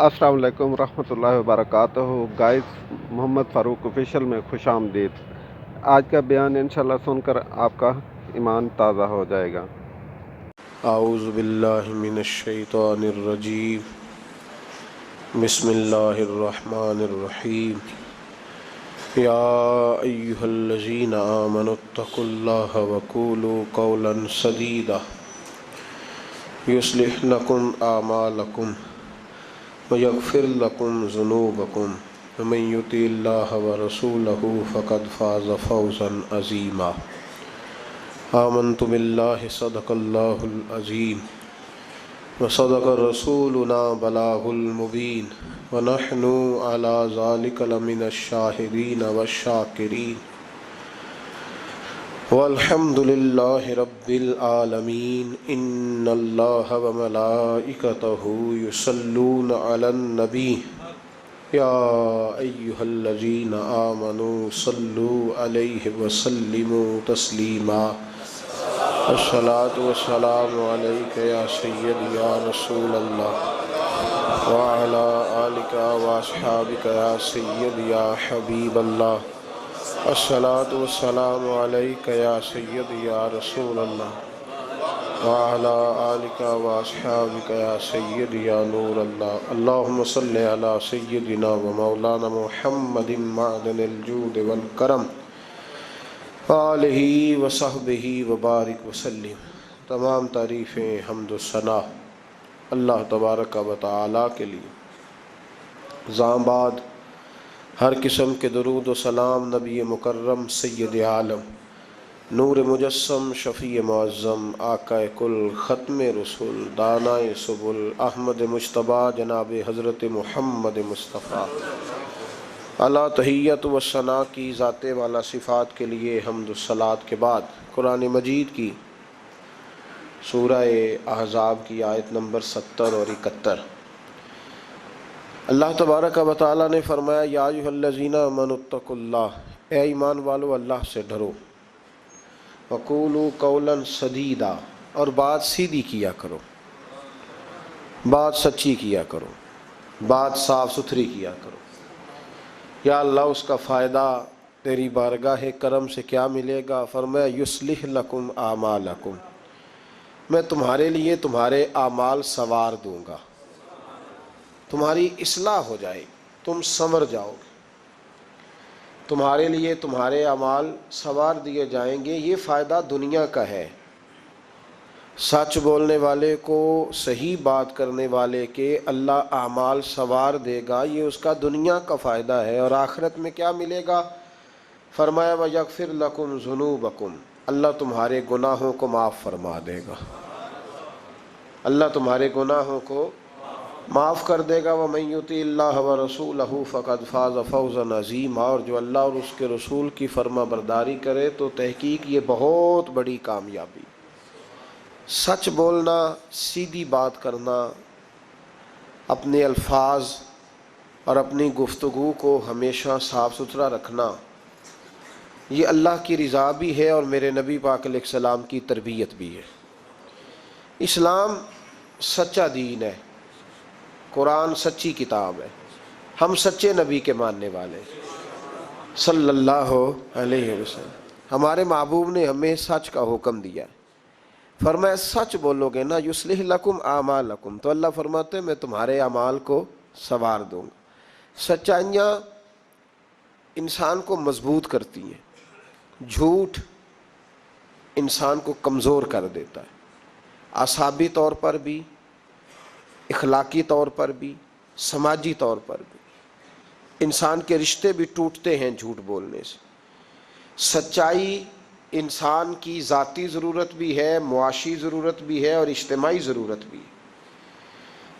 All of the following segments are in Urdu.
السلام علیکم ورحمۃ اللہ وبرکاتہ گائز، محمد فاروق آفیشیل میں خوش آمدید۔ آج کا بیان انشاءاللہ سن کر آپ کا ایمان تازہ ہو جائے گا۔ اعوذ باللہ من الشیطان الرجیم، بسم اللہ الرحمن الرحیم۔ یا ایہا الذین آمنوا اتقوا اللہ وقولوا قولا سدیدا یصلح لکم اعمالکم ویغفر لکم ذنوبکم ومن یطع اللہ ورسولہ فقد فاز فوزا عظیما۔ آمنت باللہ صدق اللہ العظیم وصدق رسولنا بلاغ المبین ونحن علی ذلک لمن الشاہدین والشاکرین والحمد للہ رب العالمین۔ ان اللہ وملائکتہ یصلون علی النبی یا ایہا الذین آمنوا صلوا علیہ وسلموا تسلیما۔ الصلاة والسلام علیک یا سید یا رسول اللہ وعلا آلک واصحابک یا سید یا حبیب اللہ۔ الصلاة والسلام علیک یا سید یا رسول اللہ وعلا آلک واصحابک یا سید یا نور اللہ۔ اللہم صلی علی سیدنا و مولانا محمد معدن الجود والکرم آلہ وصحبہ وبارک وسلم۔ تمام تعریفیں حمد و ثنا اللہ تبارک و تعالیٰ کے لیے۔ زام بعد ہر قسم کے درود و سلام نبی مکرم سید عالم نور مجسم شفیع معظم آقا کل ختم رسول دانائے سبل احمد مجتبیٰ جناب حضرت محمد مصطفیٰ اللہ تحیت و ثنا کی ذات والا صفات کے لیے حمد و صلات کے بعد قرآن مجید کی سورہ احزاب کی آیت نمبر 70 اور 71 اللہ تبارک و تعالیٰ نے فرمایا یا ایھا الذین آمنوا اتقوا اللہ، اے ایمان والو اللہ سے ڈرو، وقولوا قولا سدیدا، اور بات سیدھی کیا کرو، بات سچی کیا کرو، بات صاف ستھری کیا کرو۔ یا اللہ اس کا فائدہ تیری بارگاہ کرم سے کیا ملے گا؟ فرمایا یصلح لکم اعمالکم، میں تمہارے لیے تمہارے اعمال سنوار دوں گا، تمہاری اصلاح ہو جائے گی، تم سنور جاؤ گے، تمہارے لیے تمہارے اعمال سنوار دیے جائیں گے۔ یہ فائدہ دنیا کا ہے، سچ بولنے والے کو، صحیح بات کرنے والے کے اللہ اعمال سنوار دے گا، یہ اس کا دنیا کا فائدہ ہے۔ اور آخرت میں کیا ملے گا؟ فرمایا وَيَغْفِرْ لَكُمْ ذُنُوبَكُمْ، اللہ تمہارے گناہوں کو معاف فرما دے گا، اللہ تمہارے گناہوں کو معاف کر دے گا۔ وَمَن يُطِعِ اللَّهَ وَرَسُولَهُ فَقَدْ فَازَ فَوْزًا عَظِيمًا، اور جو اللہ اور اس کے رسول کی فرما برداری کرے تو تحقیق یہ بہت بڑی کامیابی۔ سچ بولنا، سیدھی بات کرنا، اپنے الفاظ اور اپنی گفتگو کو ہمیشہ صاف ستھرا رکھنا، یہ اللہ کی رضا بھی ہے اور میرے نبی پاک علیہ السلام کی تربیت بھی ہے۔ اسلام سچا دین ہے، قرآن سچی کتاب ہے، ہم سچے نبی کے ماننے والے صلی اللہ علیہ وسلم۔ ہمارے محبوب نے ہمیں سچ کا حکم دیا ہے، فرمایا سچ بولو گے نا یصلح لکم اعمالکم، تو اللہ فرماتے ہیں میں تمہارے اعمال کو سنوار دوں گا۔ سچائیاں انسان کو مضبوط کرتی ہیں، جھوٹ انسان کو کمزور کر دیتا ہے، اعصابی طور پر بھی، اخلاقی طور پر بھی، سماجی طور پر بھی۔ انسان کے رشتے بھی ٹوٹتے ہیں جھوٹ بولنے سے۔ سچائی انسان کی ذاتی ضرورت بھی ہے، معاشی ضرورت بھی ہے اور اجتماعی ضرورت بھی ہے۔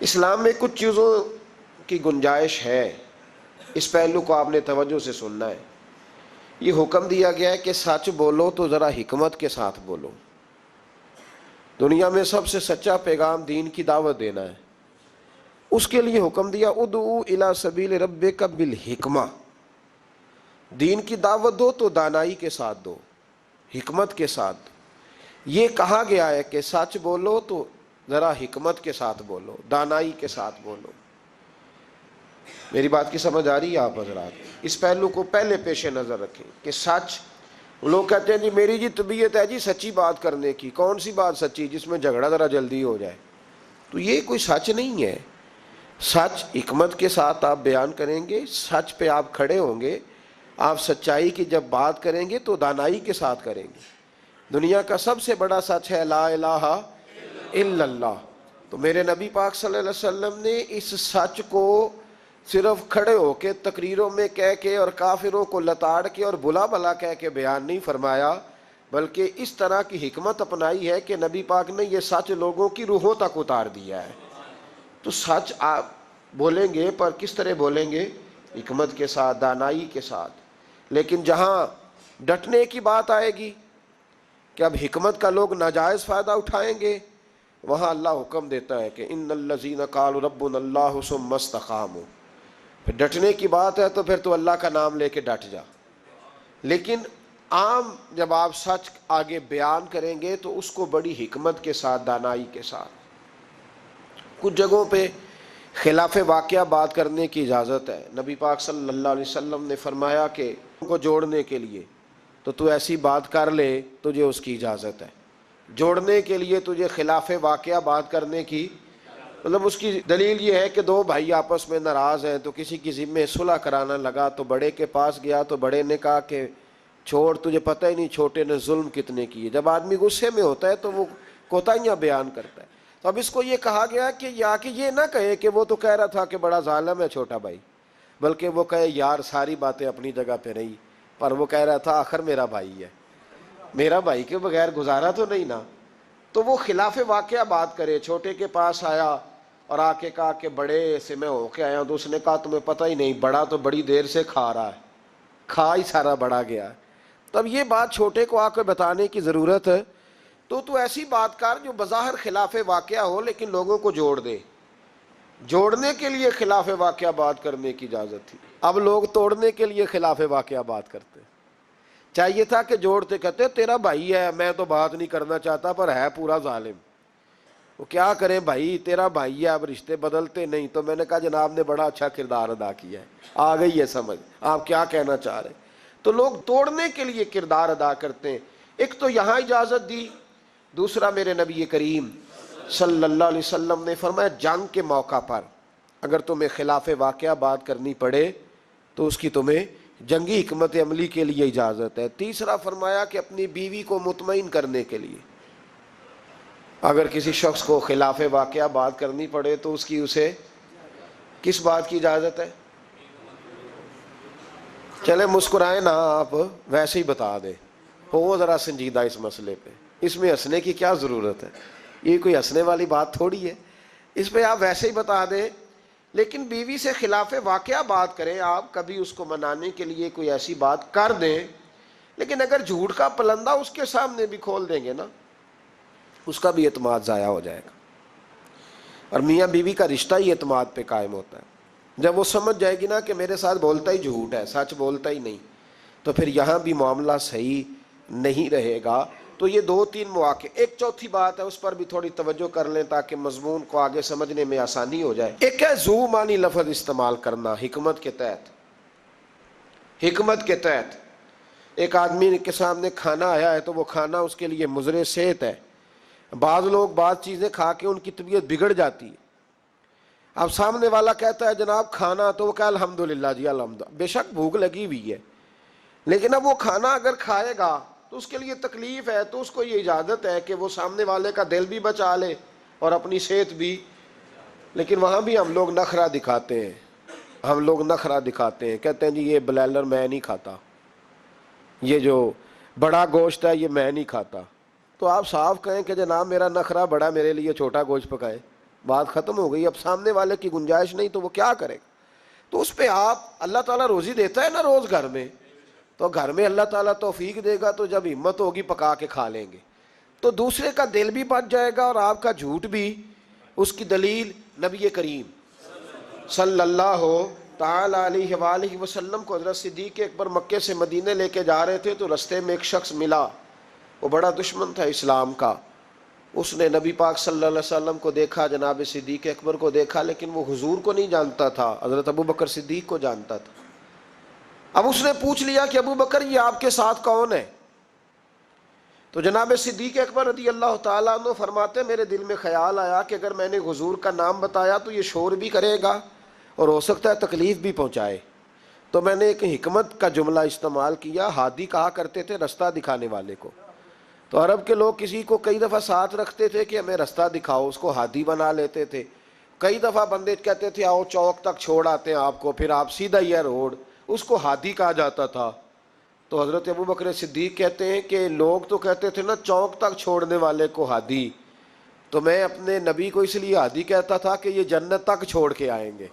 اسلام میں کچھ چیزوں کی گنجائش ہے، اس پہلو کو آپ نے توجہ سے سننا ہے۔ یہ حکم دیا گیا ہے کہ سچ بولو تو ذرا حکمت کے ساتھ بولو۔ دنیا میں سب سے سچا پیغام دین کی دعوت دینا ہے، اس کے لیے حکم دیا ادعو الی سبیل ربک بالحکمہ، دین کی دعوت دو تو دانائی کے ساتھ دو، حکمت کے ساتھ دو۔ یہ کہا گیا ہے کہ سچ بولو تو ذرا حکمت کے ساتھ بولو، دانائی کے ساتھ بولو۔ میری بات کی سمجھ آ رہی ہے آپ حضرات؟ اس پہلو کو پہلے پیش نظر رکھیں کہ سچ، لوگ کہتے ہیں جی میری جی طبیعت ہے جی سچی بات کرنے کی، کون سی بات سچی جس میں جھگڑا ذرا جلدی ہو جائے؟ تو یہ کوئی سچ نہیں ہے۔ سچ حکمت کے ساتھ آپ بیان کریں گے، سچ پہ آپ کھڑے ہوں گے، آپ سچائی کی جب بات کریں گے تو دانائی کے ساتھ کریں گے۔ دنیا کا سب سے بڑا سچ ہے لا الہ الا اللہ۔ تو میرے نبی پاک صلی اللہ علیہ وسلم نے اس سچ کو صرف کھڑے ہو کے تقریروں میں کہہ کے اور کافروں کو لتاڑ کے اور بلا بلا کہہ کے بیان نہیں فرمایا، بلکہ اس طرح کی حکمت اپنائی ہے کہ نبی پاک نے یہ سچ لوگوں کی روحوں تک اتار دیا ہے۔ تو سچ آپ بولیں گے، پر کس طرح بولیں گے؟ حکمت کے ساتھ، دانائی کے ساتھ۔ لیکن جہاں ڈٹنے کی بات آئے گی کہ اب حکمت کا لوگ ناجائز فائدہ اٹھائیں گے، وہاں اللہ حکم دیتا ہے کہ ان الذین قالوا ربنا اللہ ثم استقاموا۔ پھر ڈٹنے کی بات ہے تو پھر تو اللہ کا نام لے کے ڈٹ جا۔ لیکن عام جب آپ سچ آگے بیان کریں گے تو اس کو بڑی حکمت کے ساتھ، دانائی کے ساتھ۔ کچھ جگہوں پہ خلاف واقعہ بات کرنے کی اجازت ہے۔ نبی پاک صلی اللہ علیہ وسلم نے فرمایا کہ ان کو جوڑنے کے لیے تو ایسی بات کر لے، تجھے اس کی اجازت ہے۔ جوڑنے کے لیے تجھے خلاف واقعہ بات کرنے کی، مطلب اس کی دلیل یہ ہے کہ دو بھائی آپس میں ناراض ہیں تو کسی کی ذمہ صلح کرانا لگا، تو بڑے کے پاس گیا تو بڑے نے کہا کہ چھوڑ، تجھے پتہ ہی نہیں چھوٹے نے ظلم کتنے کیے۔ جب آدمی غصے میں ہوتا ہے تو وہ کوتاہیاں بیان کرتا ہے۔ تو اب اس کو یہ کہا گیا کہ یا کہ یہ نہ کہے کہ وہ تو کہہ رہا تھا کہ بڑا ظالم ہے چھوٹا بھائی، بلکہ وہ کہے یار ساری باتیں اپنی جگہ پہ رہی، پر وہ کہہ رہا تھا آخر میرا بھائی ہے، میرا بھائی کے بغیر گزارا تو نہیں نا۔ تو وہ خلاف واقعہ بات کرے، چھوٹے کے پاس آیا اور آ کے کہا کہ بڑے سے میں ہو کے آیا ہوں، تو اس نے کہا تمہیں پتہ ہی نہیں، بڑا تو بڑی دیر سے کھا رہا ہے، کھا ہی سارا بڑا گیا ہے۔ تب یہ بات چھوٹے کو آ کے بتانے کی ضرورت ہے۔ تو ایسی بات کر جو بظاہر خلاف واقعہ ہو لیکن لوگوں کو جوڑ دے۔ جوڑنے کے لیے خلاف واقعہ بات کرنے کی اجازت تھی، اب لوگ توڑنے کے لیے خلاف واقعہ بات کرتے۔ چاہیے تھا کہ جوڑتے، کہتے تیرا بھائی ہے، میں تو بات نہیں کرنا چاہتا پر ہے پورا ظالم، وہ کیا کریں بھائی، تیرا بھائی ہے، اب رشتے بدلتے نہیں۔ تو میں نے کہا جناب نے بڑا اچھا کردار ادا کیا ہے، آ گئی ہے سمجھ آپ کیا کہنا چاہ رہے۔ تو لوگ توڑنے کے لیے کردار ادا کرتے ہیں۔ ایک تو یہاں اجازت دی، دوسرا میرے نبی کریم صلی اللہ علیہ وسلم نے فرمایا جنگ کے موقع پر اگر تمہیں خلاف واقعہ بات کرنی پڑے تو اس کی تمہیں جنگی حکمت عملی کے لیے اجازت ہے۔ تیسرا فرمایا کہ اپنی بیوی کو مطمئن کرنے کے لیے اگر کسی شخص کو خلاف واقعہ بات کرنی پڑے تو اس کی اسے کس بات کی اجازت ہے؟ چلے مسکرائیں نا آپ، ویسے ہی بتا دیں، ہو ذرا سنجیدہ اس مسئلے پہ، اس میں ہنسنے کی کیا ضرورت ہے؟ یہ کوئی ہنسنے والی بات تھوڑی ہے، اس پہ آپ ویسے ہی بتا دیں۔ لیکن بیوی سے خلاف واقعہ بات کریں آپ، کبھی اس کو منانے کے لیے کوئی ایسی بات کر دیں، لیکن اگر جھوٹ کا پلندہ اس کے سامنے بھی کھول دیں گے نا، اس کا بھی اعتماد ضائع ہو جائے گا۔ اور میاں بیوی کا رشتہ ہی اعتماد پہ قائم ہوتا ہے۔ جب وہ سمجھ جائے گی نا کہ میرے ساتھ بولتا ہی جھوٹ ہے، سچ بولتا ہی نہیں، تو پھر یہاں بھی معاملہ صحیح نہیں رہے گا۔ تو یہ دو تین مواقع۔ ایک چوتھی بات ہے، اس پر بھی تھوڑی توجہ کر لیں تاکہ مضمون کو آگے سمجھنے میں آسانی ہو جائے۔ ایک ہے ذو معنی لفظ استعمال کرنا حکمت کے تحت۔ حکمت کے تحت ایک آدمی کے سامنے کھانا آیا ہے تو وہ کھانا اس کے لیے مضر صحت ہے۔ بعض لوگ بعض چیزیں کھا کے ان کی طبیعت بگڑ جاتی ہے۔ اب سامنے والا کہتا ہے جناب کھانا، تو وہ کہا الحمدللہ جی الحمدللہ، بے شک بھوک لگی ہوئی ہے، لیکن اب وہ کھانا اگر کھائے گا تو اس کے لیے تکلیف ہے، تو اس کو یہ اجازت ہے کہ وہ سامنے والے کا دل بھی بچا لے اور اپنی صحت بھی۔ لیکن وہاں بھی ہم لوگ نخرہ دکھاتے ہیں، ہم لوگ نخرہ دکھاتے ہیں، کہتے ہیں جی یہ بلائلر میں نہیں کھاتا، یہ جو بڑا گوشت ہے یہ میں نہیں کھاتا۔ تو آپ صاف کہیں کہ جناب میرا نخرہ بڑا، میرے لیے چھوٹا گوشت پکائے، بات ختم ہو گئی۔ اب سامنے والے کی گنجائش نہیں تو وہ کیا کرے گا؟ تو اس پہ آپ، اللہ تعالیٰ روزی دیتا ہے نا روز گھر میں، تو گھر میں اللہ تعالیٰ توفیق دے گا تو جب ہمت ہوگی پکا کے کھا لیں گے، تو دوسرے کا دل بھی بچ جائے گا اور آپ کا جھوٹ بھی۔ اس کی دلیل نبی کریم صلی اللہ تعالی علیہ وآلہ وسلم کو حضرت صدیق اکبر مکے سے مدینے لے کے جا رہے تھے تو رستے میں ایک شخص ملا، وہ بڑا دشمن تھا اسلام کا، اس نے نبی پاک صلی اللہ علیہ وسلم کو دیکھا، جناب صدیق اکبر کو دیکھا، لیکن وہ حضور کو نہیں جانتا تھا، حضرت ابو بکر صدیق کو جانتا تھا۔ اب اس نے پوچھ لیا کہ ابو بکر یہ آپ کے ساتھ کون ہے؟ تو جناب صدیق اکبر رضی اللہ تعالیٰ عنہ فرماتے میرے دل میں خیال آیا کہ اگر میں نے حضور کا نام بتایا تو یہ شور بھی کرے گا اور ہو سکتا ہے تکلیف بھی پہنچائے، تو میں نے ایک حکمت کا جملہ استعمال کیا، ہادی کہا کرتے تھے رستہ دکھانے والے کو۔ تو عرب کے لوگ کسی کو کئی دفعہ ساتھ رکھتے تھے کہ ہمیں رستہ دکھاؤ، اس کو ہادی بنا لیتے تھے۔ کئی دفعہ بندے کہتے تھے آؤ چوک تک چھوڑ آتے ہیں آپ کو، پھر آپ سیدھا یہ روڈ، اس کو ہادی کہا جاتا تھا۔ تو حضرت ابو بکر صدیق کہتے ہیں کہ لوگ تو کہتے تھے نا چوک تک چھوڑنے والے کو ہادی، تو میں اپنے نبی کو اس لیے ہادی کہتا تھا کہ یہ جنت تک چھوڑ کے آئیں گے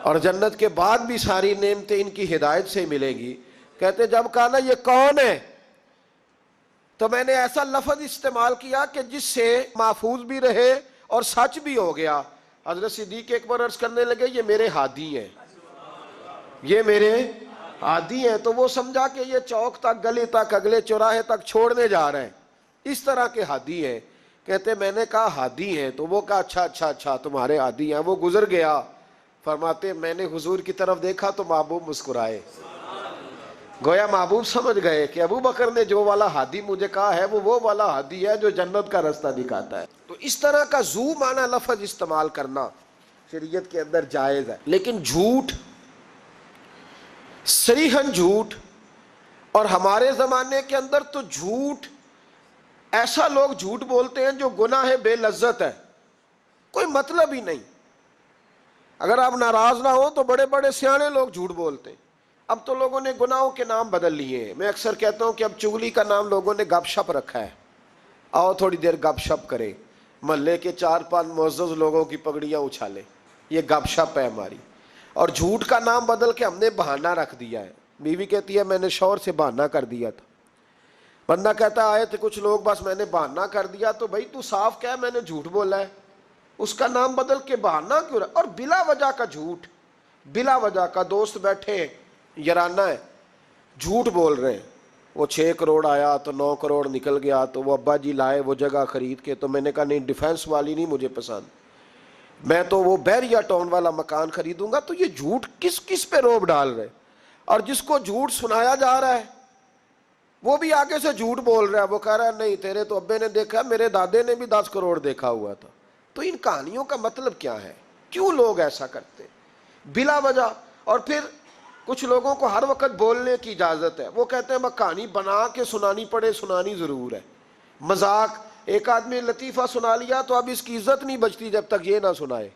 اور جنت کے بعد بھی ساری نعمتیں ان کی ہدایت سے ملے گی۔ کہتے جب کہا نا یہ کون ہے، تو میں نے ایسا لفظ استعمال کیا کہ جس سے محفوظ بھی رہے اور سچ بھی ہو گیا۔ حضرت صدیق اکبر عرض کرنے لگے یہ میرے ہادی ہیں، یہ میرے ہادی ہیں۔ تو وہ سمجھا کہ یہ چوک تک، گلی تک، اگلے چوراہے تک چھوڑنے جا رہے ہیں، اس طرح کے ہادی ہیں۔ کہتے میں نے کہا ہادی ہیں، تو وہ کہا اچھا اچھا اچھا تمہارے ہادی ہیں۔ وہ گزر گیا۔ فرماتے میں نے حضور کی طرف دیکھا تو محبوب مسکرائے، گویا محبوب سمجھ گئے کہ ابو بکر نے جو والا ہادی مجھے کہا ہے وہ والا ہادی ہے جو جنت کا رستہ دکھاتا ہے۔ تو اس طرح کا ذو معنی لفظ استعمال کرنا شریعت کے اندر جائز ہے، لیکن جھوٹ، صریحاً جھوٹ، اور ہمارے زمانے کے اندر تو جھوٹ، ایسا لوگ جھوٹ بولتے ہیں جو گناہ بے لذت ہے، کوئی مطلب ہی نہیں۔ اگر آپ ناراض نہ ہو تو بڑے بڑے سیانے لوگ جھوٹ بولتے ہیں۔ اب تو لوگوں نے گناہوں کے نام بدل لیے ہیں۔ میں اکثر کہتا ہوں کہ اب چغلی کا نام لوگوں نے گپ شپ رکھا ہے، آؤ تھوڑی دیر گپ شپ کرے، محلے کے 4-5 معزز لوگوں کی پگڑیاں اچھالے، یہ گپ شپ ہے ہماری۔ اور جھوٹ کا نام بدل کے ہم نے بہانہ رکھ دیا ہے۔ بیوی کہتی ہے میں نے شوہر سے بہانہ کر دیا تھا، بندہ کہتا آئے تھے کچھ لوگ بس میں نے بہانہ کر دیا، تو بھائی تو صاف کہہ میں نے جھوٹ بولا ہے، اس کا نام بدل کے بہانہ کیوں رہا؟ اور بلا وجہ کا جھوٹ، بلا وجہ کا، دوست بیٹھے یارانہ ہے، جھوٹ بول رہے ہیں، وہ 6 کروڑ آیا تو 9 کروڑ نکل گیا، تو وہ ابا جی لائے وہ جگہ خرید کے، تو میں نے کہا نہیں ڈیفینس والی نہیں مجھے پسند، میں تو وہ بیریا ٹاؤن والا مکان خریدوں گا۔ تو یہ جھوٹ کس پہ روب ڈال رہے؟ اور جس کو جھوٹ سنایا جا رہا ہے وہ بھی آگے سے جھوٹ بول رہا ہے، وہ کہہ رہا ہے نہیں تیرے تو ابے نے دیکھا، میرے دادے نے بھی 10 کروڑ دیکھا ہوا تھا۔ تو ان کہانیوں کا مطلب کیا ہے؟ کیوں لوگ ایسا کرتے بلا وجہ؟ اور پھر کچھ لوگوں کو ہر وقت بولنے کی اجازت ہے، وہ کہتے ہیں میں کہانی بنا کے سنانی پڑے، سنانی ضرور ہے، مذاق۔ ایک آدمی لطیفہ سنا لیا تو اب اس کی عزت نہیں بچتی جب تک یہ نہ سنائے۔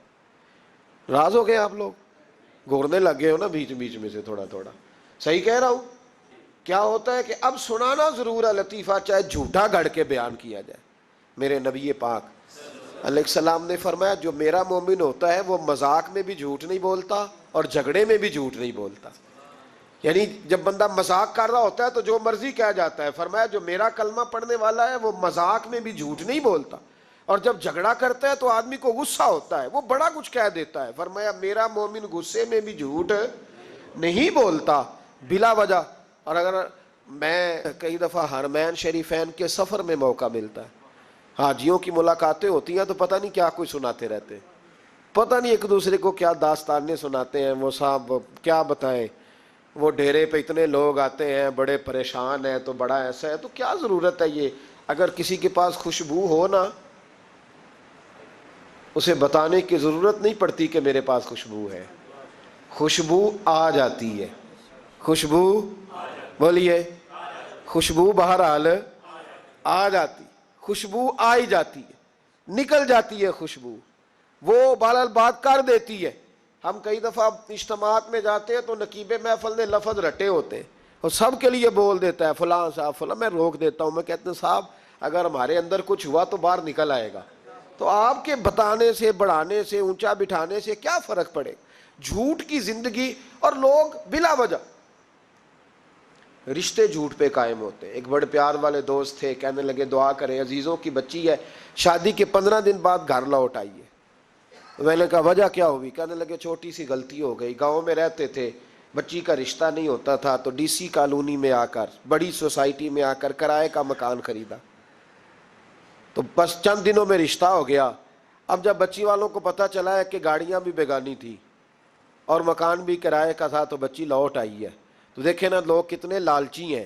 راز ہو گئے آپ لوگ، گھورنے لگ گئے ہو نا بیچ بیچ میں سے تھوڑا تھوڑا، صحیح کہہ رہا ہوں؟ کیا ہوتا ہے کہ اب سنانا ضرور ہے لطیفہ، چاہے جھوٹا گھڑ کے بیان کیا جائے۔ میرے نبی پاک علیہ السلام نے فرمایا جو میرا مومن ہوتا ہے وہ مذاق میں بھی جھوٹ نہیں بولتا اور جھگڑے میں بھی جھوٹ نہیں بولتا۔ یعنی جب بندہ مذاق کر رہا ہوتا ہے تو جو مرضی کہہ جاتا ہے، فرمایا جو میرا کلمہ پڑھنے والا ہے وہ مذاق میں بھی جھوٹ نہیں بولتا، اور جب جھگڑا کرتا ہے تو آدمی کو غصہ ہوتا ہے وہ بڑا کچھ کہہ دیتا ہے، فرمایا میرا مومن غصے میں بھی جھوٹ نہیں بولتا بلا وجہ۔ اور اگر میں کئی دفعہ حرمین شریفین کے سفر میں موقع ملتا ہے، حاجیوں کی ملاقاتیں ہوتی ہیں تو پتہ نہیں کیا کوئی سناتے رہتے ہیں، پتہ نہیں ایک دوسرے کو کیا داستانیں سناتے ہیں، وہ صاحب کیا بتائیں، وہ ڈیرے پہ اتنے لوگ آتے ہیں بڑے پریشان ہیں تو بڑا ایسا ہے، تو کیا ضرورت ہے یہ؟ اگر کسی کے پاس خوشبو ہو نا، اسے بتانے کی ضرورت نہیں پڑتی کہ میرے پاس خوشبو ہے، خوشبو آ جاتی ہے، خوشبو بولیے، خوشبو بہرحال آ جاتی، خوشبو آئی جاتی ہے، نکل جاتی ہے خوشبو، وہ بہرحال بات کر دیتی ہے۔ ہم کئی دفعہ اجتماعات میں جاتے ہیں تو نقیب محفل نے لفظ رٹے ہوتے اور سب کے لیے بول دیتا ہے فلاں صاحب فلاں، میں روک دیتا ہوں، میں کہتا ہوں صاحب اگر ہمارے اندر کچھ ہوا تو باہر نکل آئے گا، تو آپ کے بتانے سے، بڑھانے سے، اونچا بٹھانے سے کیا فرق پڑے؟ جھوٹ کی زندگی، اور لوگ بلا وجہ رشتے جھوٹ پہ قائم ہوتے ہیں۔ ایک بڑے پیار والے دوست تھے، کہنے لگے دعا کریں، عزیزوں کی بچی ہے، شادی کے 15 دن بعد گھر لوٹ آئی ہے۔ میں نے کہا وجہ کیا ہوئی؟ کہنے لگے چھوٹی سی غلطی ہو گئی، گاؤں میں رہتے تھے، بچی کا رشتہ نہیں ہوتا تھا تو ڈی سی کالونی میں آ کر، بڑی سوسائٹی میں آ کر کرائے کا مکان خریدا، تو بس چند دنوں میں رشتہ ہو گیا. اب جب بچی والوں کو پتہ چلا ہے کہ گاڑیاں بھی بیگانی تھی اور مکان بھی کرائے کا تھا تو بچی لوٹ آئی ہے. تو دیکھیں نا لوگ کتنے لالچی ہیں.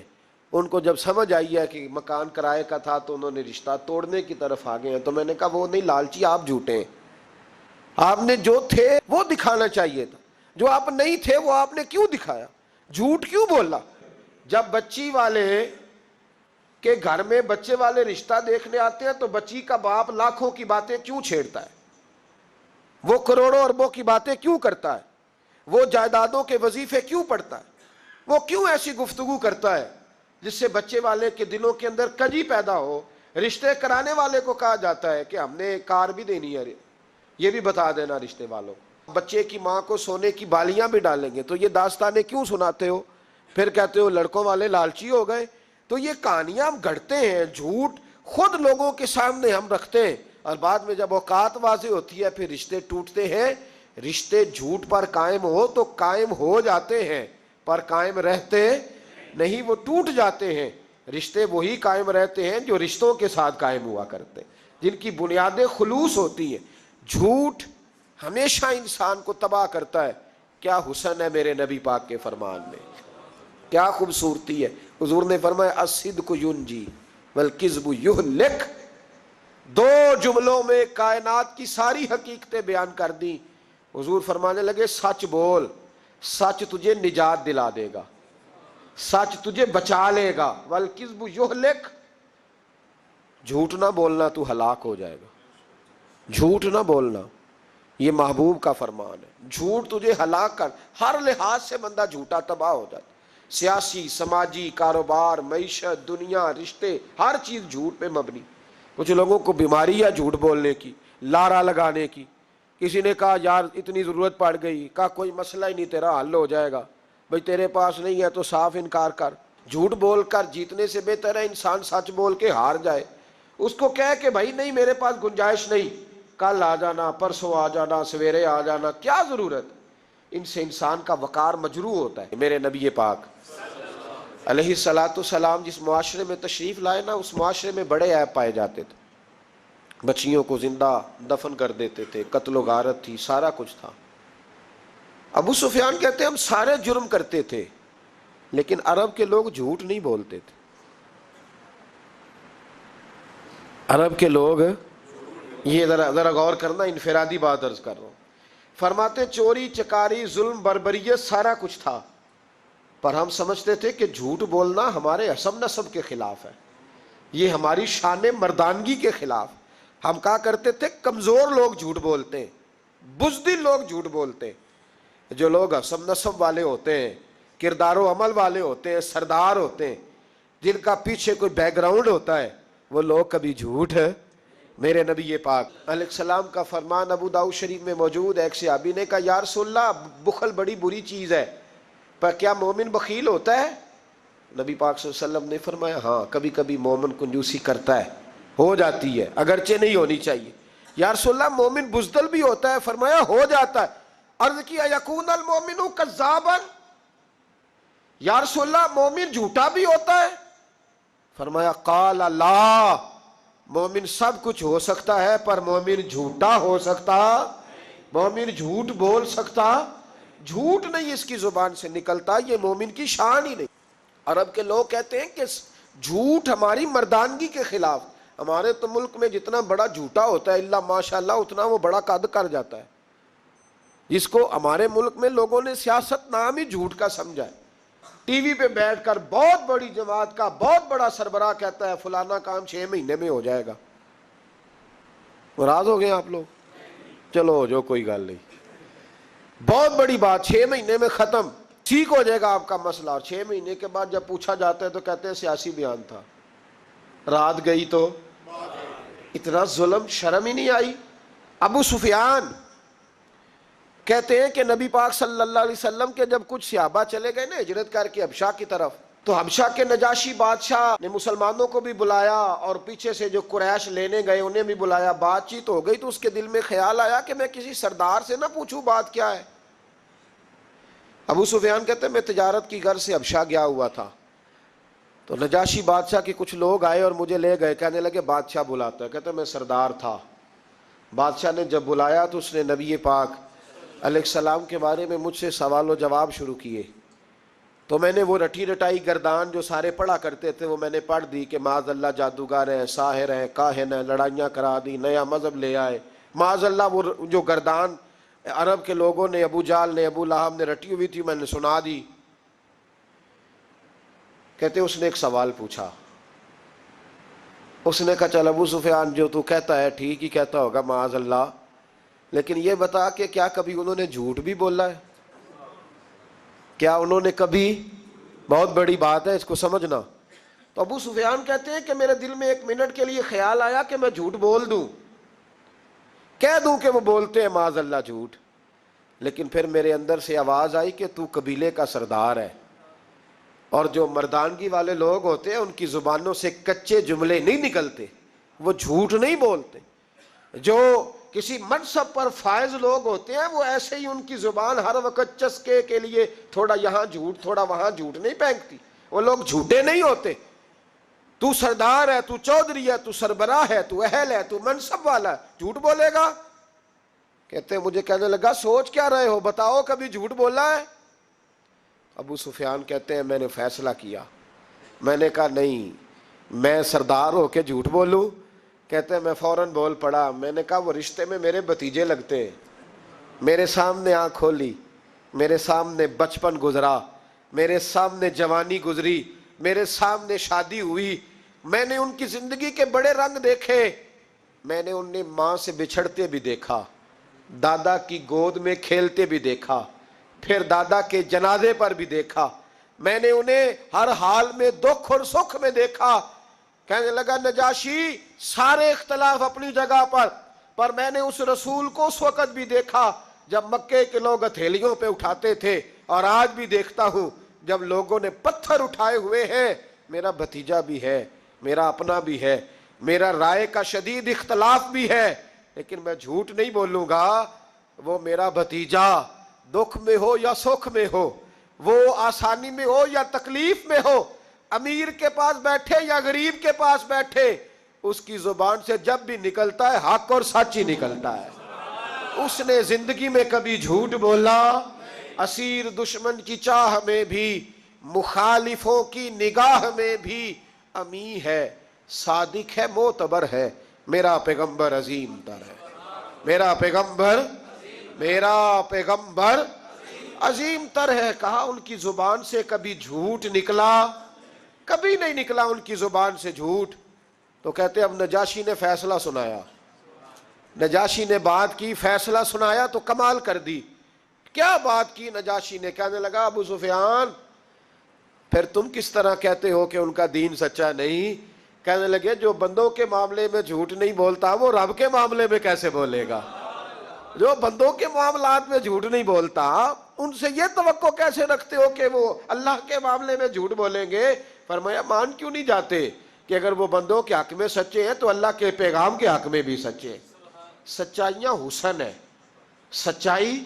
ان کو جب سمجھ آئی ہے کہ مکان کرائے کا تھا تو انہوں نے رشتہ توڑنے کی طرف آ گئے ہیں. تو میں نے کہا وہ نہیں لالچی، آپ جھوٹے ہیں. آپ نے جو تھے وہ دکھانا چاہیے تھا، جو آپ نہیں تھے وہ آپ نے کیوں دکھایا؟ جھوٹ کیوں بولا؟ جب بچی والے کے گھر میں بچے والے رشتہ دیکھنے آتے ہیں تو بچی کا باپ لاکھوں کی باتیں کیوں چھیڑتا ہے؟ وہ کروڑوں اربوں کی باتیں کیوں کرتا ہے؟ وہ جائیدادوں کے وظیفے کیوں پڑھتا ہے؟ وہ کیوں ایسی گفتگو کرتا ہے جس سے بچے والے کے دلوں کے اندر کجی پیدا ہو؟ رشتے کرانے والے کو کہا جاتا ہے کہ ہم نے کار بھی دینی ہے، یہ بھی بتا دینا رشتے والوں. بچے کی ماں کو سونے کی بالیاں بھی ڈالیں گے تو یہ داستانیں کیوں سناتے ہو؟ پھر کہتے ہو لڑکوں والے لالچی ہو گئے. تو یہ کہانیاں ہم گھڑتے ہیں، جھوٹ خود لوگوں کے سامنے ہم رکھتے ہیں، اور بعد میں جب اوقات واضح ہوتی ہے پھر رشتے ٹوٹتے ہیں. رشتے جھوٹ پر قائم ہو تو قائم ہو جاتے ہیں پر قائم رہتے نہیں، وہ ٹوٹ جاتے ہیں. رشتے وہی قائم رہتے ہیں جو رشتوں کے ساتھ قائم ہوا کرتے ہیں، جن کی بنیادیں خلوص ہوتی ہیں. جھوٹ ہمیشہ انسان کو تباہ کرتا ہے. کیا حسن ہے میرے نبی پاک کے فرمان میں، کیا خوبصورتی ہے. حضور نے فرمایا الصدق ینجی والکذب یہلک. دو جملوں میں کائنات کی ساری حقیقتیں بیان کر دی. حضور فرمانے لگے سچ بول، سچ تجھے نجات دلا دے گا، سچ تجھے بچا لے گا. والکذب یہلک، جھوٹ نہ بولنا تو ہلاک ہو جائے گا. جھوٹ نہ بولنا، یہ محبوب کا فرمان ہے. جھوٹ تجھے ہلاک کر، ہر لحاظ سے بندہ جھوٹا تباہ ہو جاتا. سیاسی، سماجی، کاروبار، معیشت، دنیا، رشتے، ہر چیز جھوٹ پہ مبنی. کچھ لوگوں کو بیماری ہے جھوٹ بولنے کی، لارا لگانے کی. کسی نے کہا یار اتنی ضرورت پڑ گئی، کہا کوئی مسئلہ ہی نہیں تیرا حل ہو جائے گا. بھئی تیرے پاس نہیں ہے تو صاف انکار کر. جھوٹ بول کر جیتنے سے بہتر ہے انسان سچ بول کے ہار جائے. اس کو کہے کہ بھائی نہیں میرے پاس گنجائش نہیں، کل آ جانا، پرسوں آ جانا، سویرے آ جانا، کیا ضرورت؟ ان سے انسان کا وقار مجروح ہوتا ہے. میرے نبی پاک علیہ الصلاۃ والسلام جس معاشرے میں تشریف لائے نا، اس معاشرے میں بڑے عیب پائے جاتے تھے. بچیوں کو زندہ دفن کر دیتے تھے، قتل و غارت تھی، سارا کچھ تھا. ابو سفیان کہتے ہیں ہم سارے جرم کرتے تھے لیکن عرب کے لوگ جھوٹ نہیں بولتے تھے. عرب کے لوگ، یہ ذرا غور کرنا، انفرادی بات عرض کر رہا ہوں. فرماتے چوری چکاری ظلم بربریت سارا کچھ تھا، پر ہم سمجھتے تھے کہ جھوٹ بولنا ہمارے حسب نسب کے خلاف ہے، یہ ہماری شان مردانگی کے خلاف. ہم کہا کرتے تھے کمزور لوگ جھوٹ بولتے ہیں، بزدل لوگ جھوٹ بولتے ہیں. جو لوگ حسب نسب والے ہوتے ہیں، کردار و عمل والے ہوتے ہیں، سردار ہوتے ہیں، جن کا پیچھے کوئی بیک گراؤنڈ ہوتا ہے، وہ لوگ کبھی جھوٹ ہے. میرے نبی پاک علیہ السلام کا فرمان ابو داؤد شریف میں موجود ہے. ایک صحابی نے کہا یا رسول اللہ بخل بڑی بری چیز ہے، پر کیا مومن بخیل ہوتا ہے؟ نبی پاک صلی اللہ علیہ وسلم نے فرمایا ہاں کبھی کبھی مومن کنجوسی کرتا ہے، ہو جاتی ہے، اگرچہ نہیں ہونی چاہیے. یا رسول اللہ مومن بزدل بھی ہوتا ہے؟ فرمایا ہو جاتا ہے. عرض کیا یکون المومن کذابا، یا رسول اللہ مومن جھوٹا بھی ہوتا ہے؟ فرمایا قال لا، مومن سب کچھ ہو سکتا ہے پر مومن جھوٹا ہو سکتا، مومن جھوٹ بول سکتا، جھوٹ نہیں اس کی زبان سے نکلتا، یہ مومن کی شان ہی نہیں. عرب کے لوگ کہتے ہیں کہ جھوٹ ہماری مردانگی کے خلاف. ہمارے تو ملک میں جتنا بڑا جھوٹا ہوتا ہے اللہ ماشاءاللہ اتنا وہ بڑا قد کر جاتا ہے، جس کو ہمارے ملک میں لوگوں نے سیاست نام ہی جھوٹ کا سمجھا ہے. ٹی وی پہ بیٹھ کر بہت بڑی جماعت کا بہت بڑا سربراہ کہتا ہے فلانا کام 6 مہینے میں ہو جائے گا. ناراض ہو گئے آپ لوگ؟ چلو جو کوئی گل نہیں، بہت بڑی بات 6 مہینے میں ختم، ٹھیک ہو جائے گا آپ کا مسئلہ. اور 6 مہینے کے بعد جب پوچھا جاتا ہے تو کہتے ہیں سیاسی بیان تھا، رات گئی تو اتنا ظلم، شرم ہی نہیں آئی. ابو سفیان کہتے ہیں کہ نبی پاک صلی اللہ علیہ وسلم کے جب کچھ صحابہ چلے گئے نا ہجرت کر کے حبشہ کی طرف، تو حبشہ کے نجاشی بادشاہ نے مسلمانوں کو بھی بلایا اور پیچھے سے جو قریش لینے گئے انہیں بھی بلایا. بات چیت ہو گئی تو اس کے دل میں خیال آیا کہ میں کسی سردار سے نہ پوچھوں بات کیا ہے. ابو سفیان کہتے ہیں میں تجارت کی غرض سے حبشہ گیا ہوا تھا، تو نجاشی بادشاہ کے کچھ لوگ آئے اور مجھے لے گئے، کہنے لگے بادشاہ بلاتا ہے، کہتے میں سردار تھا۔ بادشاہ نے جب بلایا تو اس نے نبی پاک علیہ السلام کے بارے میں مجھ سے سوال و جواب شروع کیے، تو میں نے وہ رٹی رٹائی گردان جو سارے پڑھا کرتے تھے وہ میں نے پڑھ دی کہ معاذ اللہ جادوگر ہے، ساحر ہے، کاہن ہے، لڑائیاں کرا دی، نیا مذہب لے آئے، معاذ اللہ وہ جو گردان عرب کے لوگوں نے، ابو جال نے، ابو لہب نے رٹی ہوئی تھی میں نے سنا دی۔ کہتے اس نے ایک سوال پوچھا، اس نے کہا چل ابو سفیان جو تو کہتا ہے ٹھیک ہی کہتا ہوگا معاذ اللہ، لیکن یہ بتا کہ کیا کبھی انہوں نے جھوٹ بھی بولا ہے؟ کیا انہوں نے کبھی، بہت بڑی بات ہے اس کو سمجھنا۔ تو ابو سفیان کہتے ہیں کہ میرے دل میں ایک منٹ کے لیے خیال آیا کہ میں جھوٹ بول دوں، کہہ دوں کہ وہ بولتے ہیں معاذ اللہ جھوٹ، لیکن پھر میرے اندر سے آواز آئی کہ تو قبیلے کا سردار ہے، اور جو مردانگی والے لوگ ہوتے ہیں ان کی زبانوں سے کچے جملے نہیں نکلتے، وہ جھوٹ نہیں بولتے۔ جو کسی منصب پر فائز لوگ ہوتے ہیں وہ ایسے ہی ان کی زبان ہر وقت چسکے کے لیے تھوڑا یہاں جھوٹ تھوڑا وہاں جھوٹ نہیں پھینکتی، وہ لوگ جھوٹے نہیں ہوتے۔ تو سردار ہے، تو چودھری ہے، تو سربراہ ہے، تو اہل ہے، تو منصب والا ہے، جھوٹ بولے گا؟ کہتے مجھے کہنے لگا سوچ کیا رہے ہو، بتاؤ کبھی جھوٹ بولا ہے؟ ابو سفیان کہتے ہیں میں نے فیصلہ کیا، میں نے کہا نہیں میں سردار ہو کے جھوٹ بولوں؟ کہتے ہیں میں فوراً بول پڑا، میں نے کہا وہ رشتے میں میرے بھتیجے لگتے ہیں، میرے سامنے آنکھ کھولی، میرے سامنے بچپن گزرا، میرے سامنے جوانی گزری، میرے سامنے شادی ہوئی، میں نے ان کی زندگی کے بڑے رنگ دیکھے، میں نے انہیں ماں سے بچھڑتے بھی دیکھا، دادا کی گود میں کھیلتے بھی دیکھا، پھر دادا کے جنازے پر بھی دیکھا، میں نے انہیں ہر حال میں دکھ اور سکھ میں دیکھا۔ کہنے لگا نجاشی سارے اختلاف اپنی جگہ پر میں نے اس رسول کو اس وقت بھی دیکھا جب مکے کے لوگ ہتھیلیوں پہ اٹھاتے تھے، اور آج بھی دیکھتا ہوں جب لوگوں نے پتھر اٹھائے ہوئے ہیں، میرا بھتیجا بھی ہے، میرا اپنا بھی ہے، میرا رائے کا شدید اختلاف بھی ہے، لیکن میں جھوٹ نہیں بولوں گا۔ وہ میرا بھتیجا دکھ میں ہو یا سکھ میں ہو، وہ آسانی میں ہو یا تکلیف میں ہو، امیر کے پاس بیٹھے یا غریب کے پاس بیٹھے، اس کی زبان سے جب بھی نکلتا ہے حق اور سچ ہی نکلتا ہے۔ اس نے زندگی میں کبھی جھوٹ بولا؟ اسیر دشمن کی چاہ میں بھی، مخالفوں کی نگاہ میں بھی امی ہے، صادق ہے، معتبر ہے، میرا پیغمبر عظیم تر ہے، میرا پیغمبر عظیم تر ہے۔ کہا ان کی زبان سے کبھی جھوٹ نکلا؟ کبھی نہیں نکلا ان کی زبان سے جھوٹ۔ تو کہتے اب نجاشی نے فیصلہ سنایا، نجاشی نے بات کی، فیصلہ سنایا تو کمال کر دی۔ کیا بات کی نجاشی نے؟ کہنے لگا ابو سفیان پھر تم کس طرح کہتے ہو کہ ان کا دین سچا نہیں؟ کہنے لگے جو بندوں کے معاملے میں جھوٹ نہیں بولتا وہ رب کے معاملے میں کیسے بولے گا؟ جو بندوں کے معاملات میں جھوٹ نہیں بولتا ان سے یہ توقع کیسے رکھتے ہو کہ وہ اللہ کے معاملے میں جھوٹ بولیں گے؟ فرمایا مان کیوں نہیں جاتے کہ اگر وہ بندوں کے حق میں سچے ہیں تو اللہ کے پیغام کے حق میں بھی سچے ہیں۔ سچائیاں حسن ہے، سچائی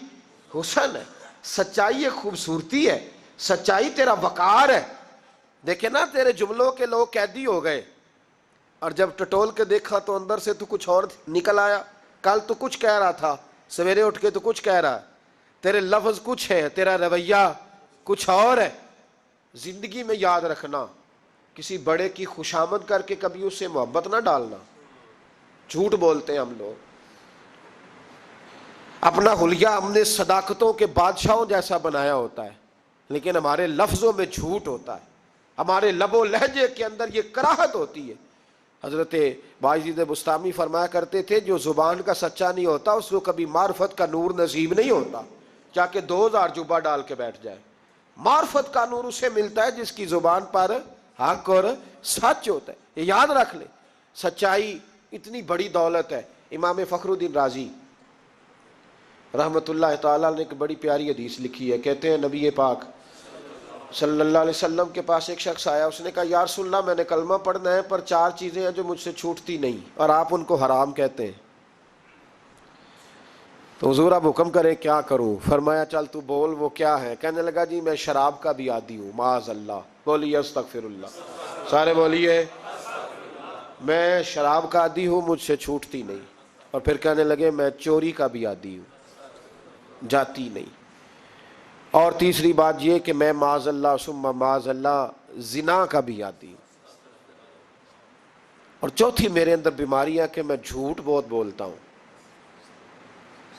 حسن ہے، سچائی ایک خوبصورتی ہے، سچائی تیرا وقار ہے۔ دیکھیں نا تیرے جملوں کے لوگ قیدی ہو گئے اور جب ٹٹول کے دیکھا تو اندر سے تو کچھ اور نکل آیا، کل تو کچھ کہہ رہا تھا، سویرے اٹھ کے تو کچھ کہہ رہا ہے، تیرے لفظ کچھ ہے، تیرا رویہ کچھ اور ہے۔ زندگی میں یاد رکھنا کسی بڑے کی خوشامد کر کے کبھی اس سے محبت نہ ڈالنا۔ جھوٹ بولتے ہیں ہم لوگ، اپنا حلیہ ہم نے صداقتوں کے بادشاہوں جیسا بنایا ہوتا ہے، لیکن ہمارے لفظوں میں جھوٹ ہوتا ہے، ہمارے لب و لہجے کے اندر یہ کراہت ہوتی ہے۔ حضرت باعزید بستامی فرمایا کرتے تھے جو زبان کا سچا نہیں ہوتا اس کو کبھی معرفت کا نور نصیب نہیں ہوتا، چاہے کہ 2000 جوبہ ڈال کے بیٹھ جائے۔ معرفت کا نور اسے ملتا ہے جس کی زبان پر حق اور سچ ہوتا ہے۔ یہ یاد رکھ لے، سچائی اتنی بڑی دولت ہے۔ امام فخر الدین رازی رحمت اللہ تعالیٰ نے ایک بڑی پیاری حدیث لکھی ہے، کہتے ہیں نبی پاک صلی اللہ علیہ وسلم کے پاس ایک شخص آیا، اس نے کہا یا رسول اللہ میں نے کلمہ پڑھنا ہے پر 4 چیزیں ہیں جو مجھ سے چھوٹتی نہیں اور آپ ان کو حرام کہتے ہیں، تو حضور آپ حکم کریں کیا کروں؟ فرمایا چل تو بول وہ کیا ہے؟ کہنے لگا جی میں شراب کا بھی عادی ہوں، معاذ اللہ، بولی استغفر اللہ۔ سارے بولیے میں شراب کا عادی ہوں، مجھ سے چھوٹتی نہیں. اور پھر کہنے لگے میں چوری کا بھی عادی ہوں، جاتی نہیں. اور تیسری بات یہ کہ میں معاذ اللہ ثم معاذ اللہ زنا کا بھی عادی ہوں. اور چوتھی میرے اندر بیماری ہے کہ میں جھوٹ بہت بولتا ہوں.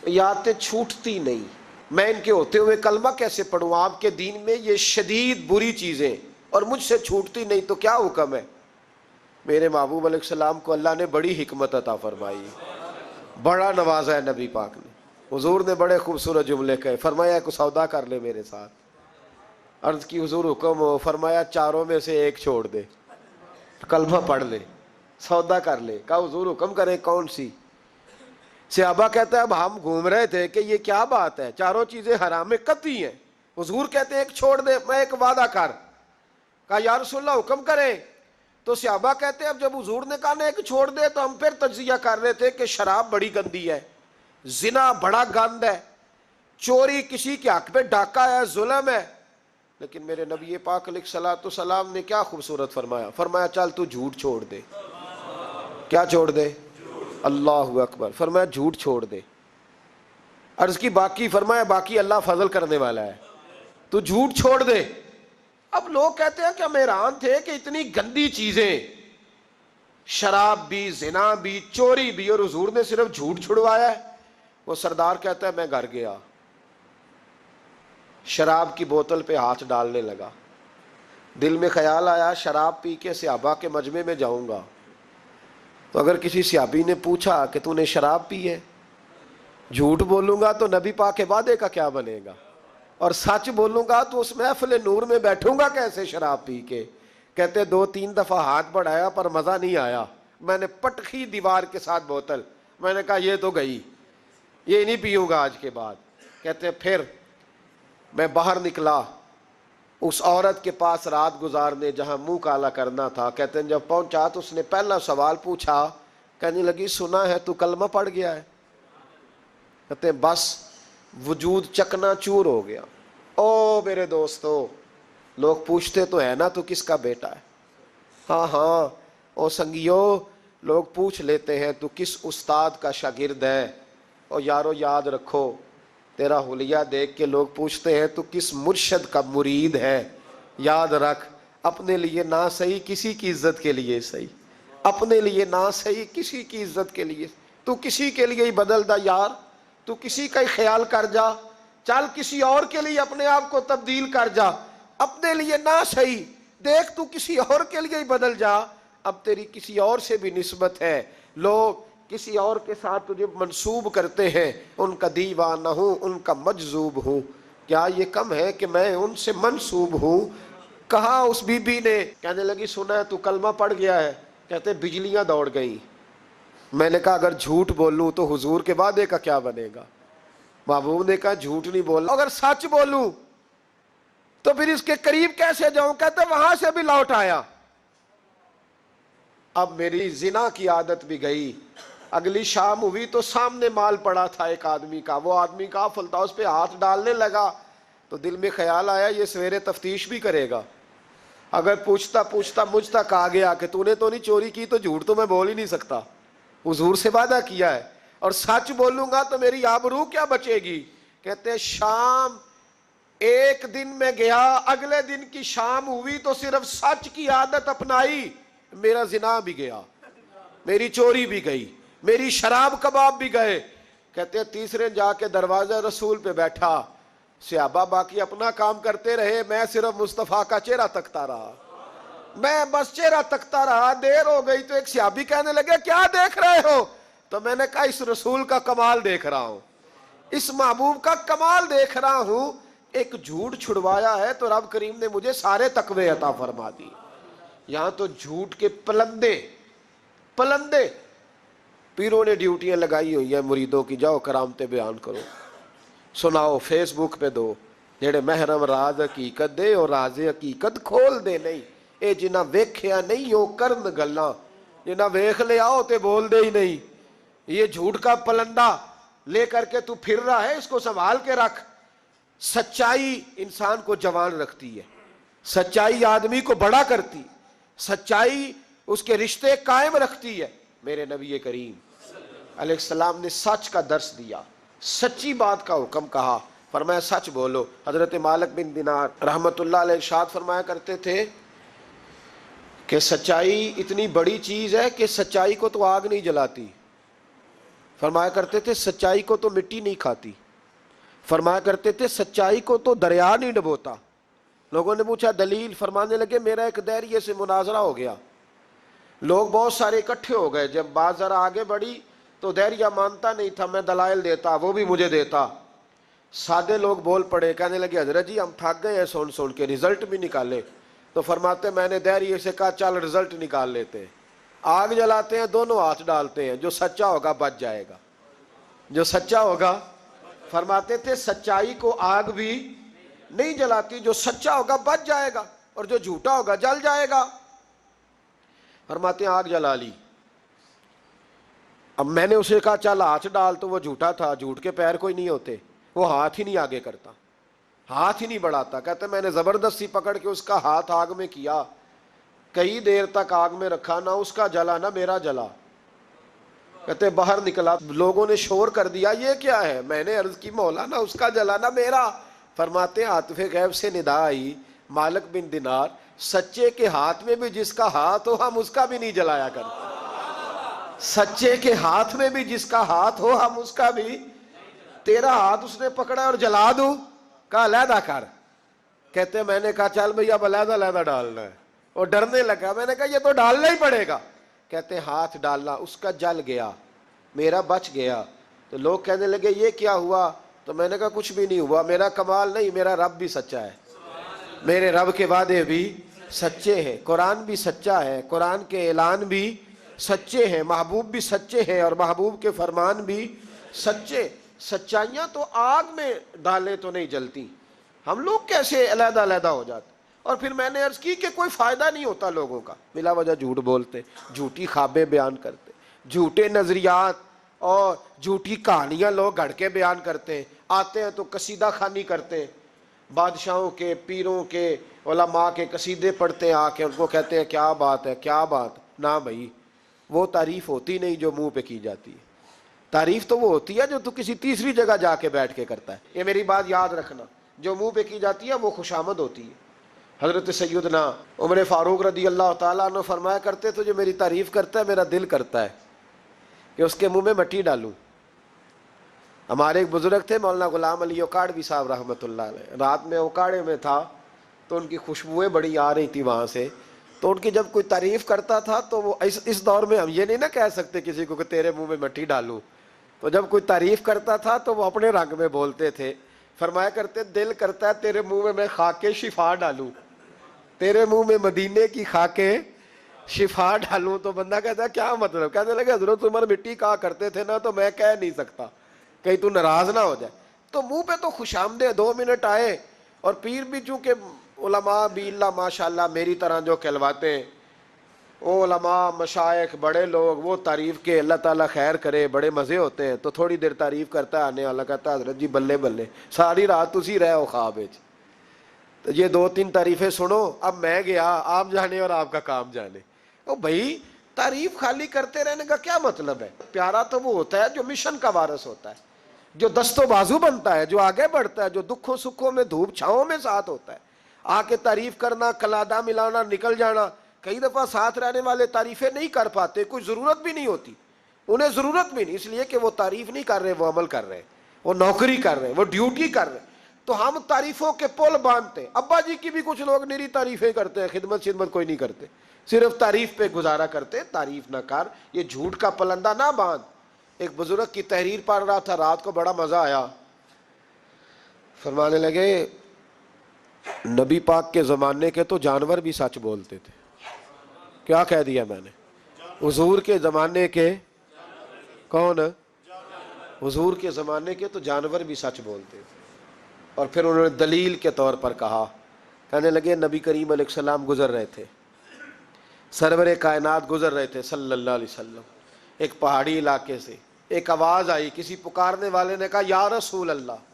یہ عادتیں چھوٹتی نہیں. میں ان کے ہوتے ہوئے کلمہ کیسے پڑھوں؟ آپ کے دین میں یہ شدید بری چیزیں اور مجھ سے چھوٹتی نہیں، تو کیا حکم ہے؟ میرے محبوب علیہ السلام کو اللہ نے بڑی حکمت عطا فرمائی، بڑا نوازا ہے نبی پاک نے. حضور نے بڑے خوبصورت جملے کہے. فرمایا کہ سودا کر لے میرے ساتھ. عرض کی حضور حکم ہو. فرمایا چاروں میں سے ایک چھوڑ دے، کلمہ پڑھ لے، سودا کر لے. کہا حضور حکم کریں کون سی؟ صحابہ کہتا ہے اب ہم گھوم رہے تھے کہ یہ کیا بات ہے، چاروں چیزیں حرام قطعی ہیں. حضور کہتے ہیں ایک چھوڑ دے. میں ایک وعدہ کر. کہا یا رسول اللہ حکم کریں. تو صحابہ کہتے ہیں اب جب حضور نے کہا نا ایک چھوڑ دے، تو ہم پھر تجزیہ کر رہے تھے کہ شراب بڑی گندی ہے، زنا بڑا گند ہے، چوری کسی کے حق پہ ڈاکہ ہے، ظلم ہے. لیکن میرے نبی پاک علیہ الصلوۃ والسلام نے کیا خوبصورت فرمایا. فرمایا چل تو جھوٹ چھوڑ دے. کیا چھوڑ دے؟ اللہ اکبر. فرمایا جھوٹ چھوڑ دے. عرض کی باقی؟ فرمایا باقی اللہ فضل کرنے والا ہے، تو جھوٹ چھوڑ دے. اب لوگ کہتے ہیں کہ ہم حیران تھے کہ اتنی گندی چیزیں، شراب بھی، زنا بھی، چوری بھی، اور حضور نے صرف جھوٹ چھڑوایا ہے. وہ سردار کہتا ہے میں گھر گیا، شراب کی بوتل پہ ہاتھ ڈالنے لگا. دل میں خیال آیا شراب پی کے صحابہ کے مجمع میں جاؤں گا تو اگر کسی صحابی نے پوچھا کہ تو نے شراب پی ہے، جھوٹ بولوں گا تو نبی پاک کے وعدے کا کیا بنے گا، اور سچ بولوں گا تو اس محفل نور میں بیٹھوں گا کیسے شراب پی کے. کہتے 2-3 دفعہ ہاتھ بڑھایا پر مزہ نہیں آیا. میں نے پٹخی دیوار کے ساتھ بوتل، میں نے کہا یہ تو گئی، یہ نہیں پیوں گا آج کے بعد. کہتے پھر میں باہر نکلا اس عورت کے پاس رات گزارنے جہاں منہ کالا کرنا تھا. کہتے ہیں جب پہنچا تو اس نے پہلا سوال پوچھا. کہنے لگی سنا ہے تو کلمہ پڑھ گیا ہے. کہتے ہیں بس وجود چکنا چور ہو گیا. او میرے دوستو، لوگ پوچھتے تو ہے نا تو کس کا بیٹا ہے؟ ہاں ہاں او سنگیو، لوگ پوچھ لیتے ہیں تو کس استاد کا شاگرد ہے. او یارو یاد رکھو، تیرا حلیہ دیکھ کے لوگ پوچھتے ہیں تو کس مرشد کا مرید ہے. یاد رکھ اپنے لیے نہ صحیح کسی کی عزت کے لیے صحیح، اپنے لیے نہ صحیح کسی کی عزت کے لیے. تو کسی کے لیے ہی بدل دا یار، تو کسی کا ہی خیال کر جا، چل کسی اور کے لیے اپنے آپ کو تبدیل کر جا. اپنے لیے نہ صحیح دیکھ تو کسی اور کے لیے ہی بدل جا. اب تیری کسی اور سے بھی نسبت ہے، لوگ کسی اور کے ساتھ تجھے منسوب کرتے ہیں. ان کا دیوانہ ہوں، ان کا مجذوب ہوں. کیا یہ کم ہے کہ میں ان سے منسوب ہوں؟ کہا اس بی بی نے. کہنے لگی سنا ہے تو کلمہ پڑھ گیا ہے. کہتے بجلیاں دوڑ گئیں. میں نے کہا اگر جھوٹ بولوں تو حضور کے وعدے کا کیا بنے گا؟ محبوب نے کہا جھوٹ نہیں بولنا، اگر سچ بولوں تو پھر اس کے قریب کیسے جاؤں؟ کہتے وہاں سے بھی لوٹ آیا. اب میری زنا کی عادت بھی گئی. اگلی شام ہوئی تو سامنے مال پڑا تھا ایک آدمی کا. وہ آدمی کافل تھا، اس پہ ہاتھ ڈالنے لگا تو دل میں خیال آیا یہ سویرے تفتیش بھی کرے گا. اگر پوچھتا پوچھتا مجھ تک آ گیا کہ تو نے تو نہیں چوری کی تو جھوٹ تو میں بول ہی نہیں سکتا، حضور سے وعدہ کیا ہے، اور سچ بولوں گا تو میری آبرو کیا بچے گی. کہتے شام ایک دن میں گیا، اگلے دن کی شام ہوئی تو صرف سچ کی عادت اپنائی. میرا زنا بھی گیا، میری چوری بھی گئی، میری شراب کباب بھی گئے. کہتے تیسرے جا کے دروازہ رسول پہ بیٹھا. صحابہ باقی اپنا کام کرتے رہے، میں صرف مصطفیٰ کا چہرہ تکتا رہا. میں بس چہرہ تکتا رہا. دیر ہو گئی تو ایک صحابی کہنے لگے کیا دیکھ رہے ہو؟ تو میں نے کہا اس رسول کا کمال دیکھ رہا ہوں، اس محبوب کا کمال دیکھ رہا ہوں. ایک جھوٹ چھڑوایا ہے تو رب کریم نے مجھے سارے تقوی عطا فرما دی. یہاں تو جھوٹ کے پلندے پیروں نے ڈیوٹیاں لگائی ہوئی ہیں مریدوں کی، جاؤ کرامتے بیان کرو، سناؤ، فیس بک پہ دو. جڑے محرم راز حقیقت دے اور راز حقیقت کھول دے نہیں. اے جنہ ویکھیا نہیں ہو کرن گلاں، جنہ ویکھ لے آؤ تے بول دے ہی نہیں. یہ جھوٹ کا پلندہ لے کر کے تو پھر رہا ہے، اس کو سنبھال کے رکھ. سچائی انسان کو جوان رکھتی ہے، سچائی آدمی کو بڑا کرتی، سچائی اس کے رشتے قائم رکھتی ہے۔ میرے نبی کریم علیہ السلام نے سچ کا درس دیا، سچی بات کا حکم کہا، فرمایا سچ بولو۔ حضرت مالک بن دینار رحمت اللہ علیہ ارشاد فرمایا کرتے تھے کہ سچائی اتنی بڑی چیز ہے کہ سچائی کو تو آگ نہیں جلاتی، فرمایا کرتے تھے سچائی کو تو مٹی نہیں کھاتی، فرمایا کرتے تھے سچائی کو تو دریا نہیں ڈبوتا۔ لوگوں نے پوچھا دلیل، فرمانے لگے میرا ایک دہریے سے مناظرہ ہو گیا، لوگ بہت سارے اکٹھے ہو گئے، جب بات ذرا آگے بڑھی تو دہریہ مانتا نہیں تھا، میں دلائل دیتا وہ بھی مجھے دیتا، سادے لوگ بول پڑے، کہنے لگے حضرت جی ہم تھک گئے ہیں سن سن کے، رزلٹ بھی نکالے۔ تو فرماتے میں نے دہریے سے کہا چل رزلٹ نکال لیتے ہیں، آگ جلاتے ہیں، دونوں ہاتھ ڈالتے ہیں، جو سچا ہوگا بچ جائے گا، جو سچا ہوگا۔ فرماتے تھے سچائی کو آگ بھی نہیں جلاتی، جو سچا ہوگا بچ جائے گا اور جو جھوٹا ہوگا جل جائے گا۔ فرماتے ہیں آگ جلا لی، اب میں نے اسے کہا چل ہاتھ ڈال، تو وہ جھوٹا تھا، جھوٹ کے پیر کوئی نہیں ہوتے، وہ ہاتھ ہی نہیں آگے کرتا، ہاتھ ہی نہیں بڑھاتا۔ کہتے میں نے زبردستی پکڑ کے اس کا ہاتھ آگ میں کیا، کئی دیر تک آگ میں رکھا، نہ اس کا جلا نہ میرا جلا۔ کہتے باہر نکلا، لوگوں نے شور کر دیا یہ کیا ہے، میں نے عرض کی مولا نہ اس کا جلا نہ میرا۔ فرماتے ہیں عاطف غیب سے ندا آئی، مالک بن دینار سچے کے ہاتھ میں بھی جس کا ہاتھ ہو ہم اس کا بھی نہیں جلایا کرتے، سچے کے ہاتھ میں بھی جس کا ہاتھ ہو ہم اس کا بھی، تیرا ہاتھ اس نے پکڑا اور جلا دوں، کہا علیحدہ کر۔ کہتے میں نے کہا چل بھئی اب علیحدہ علیحدہ ڈالنا ہے، اور ڈرنے لگا، میں نے کہا یہ تو ڈالنا ہی پڑے گا۔ کہتے ہاتھ ڈالنا، اس کا جل گیا، میرا بچ گیا۔ تو لوگ کہنے لگے یہ کیا ہوا، تو میں نے کہا کچھ بھی نہیں ہوا، میرا کمال نہیں، میرا رب بھی سچا ہے، میرے رب کے وعدے بھی سچے ہیں، قرآن بھی سچا ہے، قرآن کے اعلان بھی سچے ہیں، محبوب بھی سچے ہیں اور محبوب کے فرمان بھی سچے۔ سچائیاں تو آگ میں ڈالے تو نہیں جلتی، ہم لوگ کیسے علیحدہ علیحدہ ہو جاتے۔ اور پھر میں نے عرض کی کہ کوئی فائدہ نہیں ہوتا لوگوں کا، بلا وجہ جھوٹ بولتے، جھوٹی خوابیں بیان کرتے، جھوٹے نظریات اور جھوٹی کہانیاں لوگ گھڑ کے بیان کرتے ہیں، آتے ہیں تو قصیدہ خوانی کرتے ہیں، بادشاہوں کے، پیروں کے، علماء کے قصیدے پڑھتے ہیں، آ کے ان کو کہتے ہیں کیا بات ہے کیا بات۔ نہ بھائی وہ تعریف ہوتی نہیں جو منہ پہ کی جاتی ہے، تعریف تو وہ ہوتی ہے جو تو کسی تیسری جگہ جا کے بیٹھ کے کرتا ہے، یہ میری بات یاد رکھنا، جو منہ پہ کی جاتی ہے وہ خوشامد ہوتی ہے۔ حضرت سیدنا عمر فاروق رضی اللہ تعالیٰ عنہ فرمایا کرتے تو جو میری تعریف کرتا ہے میرا دل کرتا ہے کہ اس کے منہ میں مٹی ڈالوں۔ ہمارے ایک بزرگ تھے مولانا غلام علی اوکاڑوی صاحب رحمۃ اللہ علیہ، رات میں اوکاڑے میں تھا تو ان کی خوشبوئیں بڑی آ رہی تھی وہاں سے، تو ان کی جب کوئی تعریف کرتا تھا تو وہ اس دور میں ہم یہ نہیں نہ کہہ سکتے کسی کو کہ تیرے منہ میں مٹی ڈالوں، تو جب کوئی تعریف کرتا تھا تو وہ اپنے رنگ میں بولتے تھے، فرمایا کرتے دل کرتا ہے تیرے منہ میں خاک شفا ڈالوں، تیرے منہ میں مدینے کی خاک شفا ڈالوں۔ تو بندہ کہتا ہے کیا مطلب، کہنے لگے حضرت عمر مٹی کہا کرتے تھے نا، تو میں کہہ نہیں سکتا کہیں تو ناراض نہ ہو جائے، تو منہ پہ تو خوش آمدید 2 منٹ آئے، اور پیر بھی چونکہ علماء بھی اللہ ماشاءاللہ میری طرح جو کہلواتے ہیں، وہ علماء مشائخ بڑے لوگ وہ تعریف کے اللہ تعالیٰ خیر کرے بڑے مزے ہوتے ہیں، تو تھوڑی دیر تعریف کرتا ہے، آنے والا کہتا ہے حضرت جی بلے بلے ساری رات اسی رہے ہو خواب وچ، تو یہ 2-3 تعریفیں سنو، اب میں گیا آپ جانے اور آپ کا کام جانے۔ او بھائی تعریف خالی کرتے رہنے کا کیا مطلب ہے؟ پیارا تو وہ ہوتا ہے جو مشن کا وارث ہوتا ہے، جو دست و بازو بنتا ہے، جو آگے بڑھتا ہے، جو دکھوں سکھوں میں دھوپ چھاؤں میں ساتھ ہوتا ہے، آ کے تعریف کرنا، کلادہ ملانا، نکل جانا۔ کئی دفعہ ساتھ رہنے والے تعریفیں نہیں کر پاتے، کوئی ضرورت بھی نہیں ہوتی، انہیں ضرورت بھی نہیں، اس لیے کہ وہ تعریف نہیں کر رہے، وہ عمل کر رہے، وہ نوکری کر رہے، وہ ڈیوٹی کر رہے۔ تو ہم تعریفوں کے پل باندھتے ہیں، ابا جی کی بھی کچھ لوگ نری تعریفیں کرتے ہیں، خدمت کوئی نہیں کرتے، صرف تعریف پہ گزارا کرتے، تعریف نہ کر، یہ جھوٹ کا پلندہ نہ باندھ۔ ایک بزرگ کی تحریر پڑھ رہا تھا، رات کو بڑا مزہ آیا، فرمانے لگے نبی پاک کے زمانے کے تو جانور بھی سچ بولتے تھے۔ کیا کہہ دیا میں نے؟ حضور کے زمانے کے کون؟ حضور کے زمانے کے تو جانور بھی سچ بولتے تھے۔ اور پھر انہوں نے دلیل کے طور پر کہا، کہنے لگے نبی کریم علیہ السلام گزر رہے تھے، سرور کائنات گزر رہے تھے صلی اللہ علیہ وسلم، ایک پہاڑی علاقے سے ایک آواز آئی، کسی پکارنے والے نے کہا یا رسول اللہ،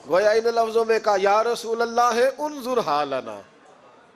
گویا ان لفظوں میں کہا یا رسول اللہ ہے انظر حالنا،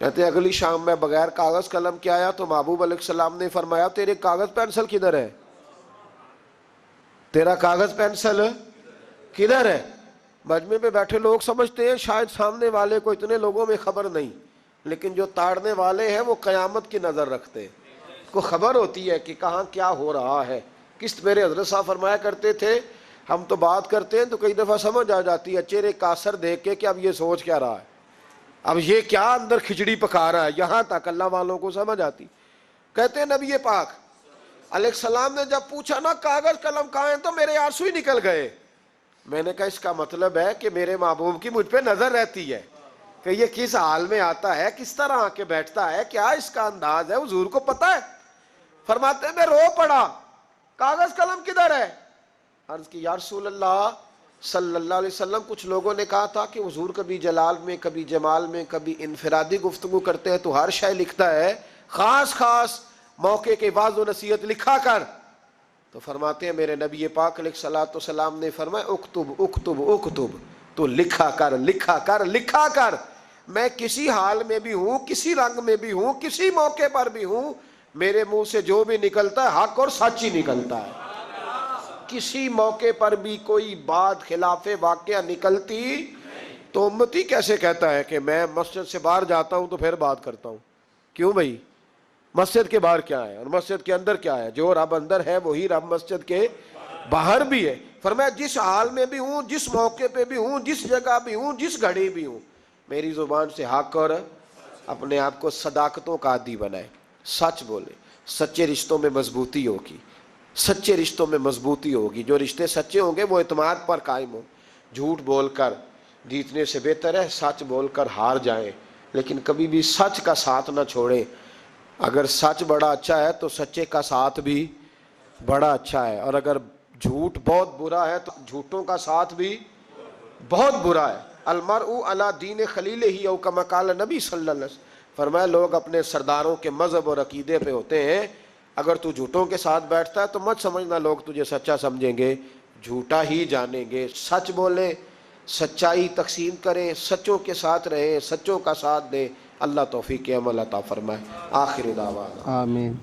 کہتے ہیں اگلی شام میں بغیر کاغذ قلم کے آیا تو محبوب علیہ السلام نے فرمایا تیرے کاغذ پینسل کدھر ہے؟ تیرا کاغذ پینسل کدھر ہے؟ مجمع پہ بیٹھے لوگ سمجھتے ہیں شاید سامنے والے کو اتنے لوگوں میں خبر نہیں، لیکن جو تاڑنے والے ہیں وہ قیامت کی نظر رکھتے ہیں، کو خبر ہوتی ہے کہ کہاں کیا ہو رہا ہے۔ میرے حضرت صاحب فرمایا کرتے تھے ہم تو بات کرتے ہیں تو کئی دفعہ سمجھ آ جاتی ہے چہرے کا اثر دیکھ کے کہ اب یہ سوچ کیا رہا ہے، اب یہ کیا اندر کھچڑی پکا رہا ہے، یہاں تک اللہ والوں کو سمجھ آتی۔ کہتے ہیں نبی پاک علیہ السلام نے جب پوچھا نا کاغذ قلم کہاں ہیں تو میرے آنسو ہی نکل گئے۔ میں نے کہا اس کا مطلب ہے کہ میرے محبوب کی مجھ پہ نظر رہتی ہے کہ یہ کس حال میں آتا ہے، کس طرح آ کے بیٹھتا ہے، کیا اس کا انداز ہے، حضور کو پتا ہے۔ فرماتے ہیں میں رو پڑا، کاغذ قلم کدھر ہے؟ عرض کی یا رسول اللہ صلی اللہ علیہ وسلم، کچھ لوگوں نے کہا تھا کہ حضور کبھی جلال میں، کبھی جمال میں، کبھی انفرادی گفتگو کرتے ہیں تو ہر شے لکھتا ہے، خاص خاص موقع کے وعظ و نصیحت لکھا کر۔ تو فرماتے ہیں میرے نبی پاک علیہ الصلوۃ والسلام نے فرمایا اکتب اکتب اکتب، تو لکھا کر لکھا کر لکھا کر، میں کسی حال میں بھی ہوں، کسی رنگ میں بھی ہوں، کسی موقع پر بھی ہوں، میرے منہ سے جو بھی نکلتا ہے حق اور سچ ہی نکلتا ہے۔ کسی موقع پر بھی کوئی بات خلاف واقعہ نکلتی تو امتی کیسے کہتا ہے کہ میں مسجد سے باہر جاتا ہوں تو پھر بات کرتا ہوں؟ کیوں بھائی؟ مسجد کے باہر کیا ہے اور مسجد کے اندر کیا ہے؟ جو رب اندر ہے وہی رب مسجد کے باہر بھی ہے۔ فرمایا جس حال میں بھی ہوں، جس موقع پہ بھی ہوں، جس جگہ بھی ہوں، جس گھڑی بھی ہوں، میری زبان سے حق اور اپنے آپ کو صداقتوں کا عادی بنائے، سچ بولے، سچے رشتوں میں مضبوطی ہوگی، سچے رشتوں میں مضبوطی ہوگی۔ جو رشتے سچے ہوں گے وہ اعتماد پر قائم ہوں۔ جھوٹ بول کر جیتنے سے بہتر ہے سچ بول کر ہار جائیں، لیکن کبھی بھی سچ کا ساتھ نہ چھوڑیں۔ اگر سچ بڑا اچھا ہے تو سچے کا ساتھ بھی بڑا اچھا ہے، اور اگر جھوٹ بہت برا ہے تو جھوٹوں کا ساتھ بھی بہت برا ہے۔ المرء علی دین خلیلہ او کما قال نبی صلی اللہ علیہ وسلم، فرمایا لوگ اپنے سرداروں کے مذہب اور عقیدے پہ ہوتے ہیں۔ اگر تو جھوٹوں کے ساتھ بیٹھتا ہے تو مت سمجھنا لوگ تجھے سچا سمجھیں گے، جھوٹا ہی جانیں گے۔ سچ بولیں، سچائی تقسیم کریں، سچوں کے ساتھ رہیں، سچوں کا ساتھ دیں۔ اللہ توفیق عمل عطا فرمائے۔ آخر دعوانا آمین۔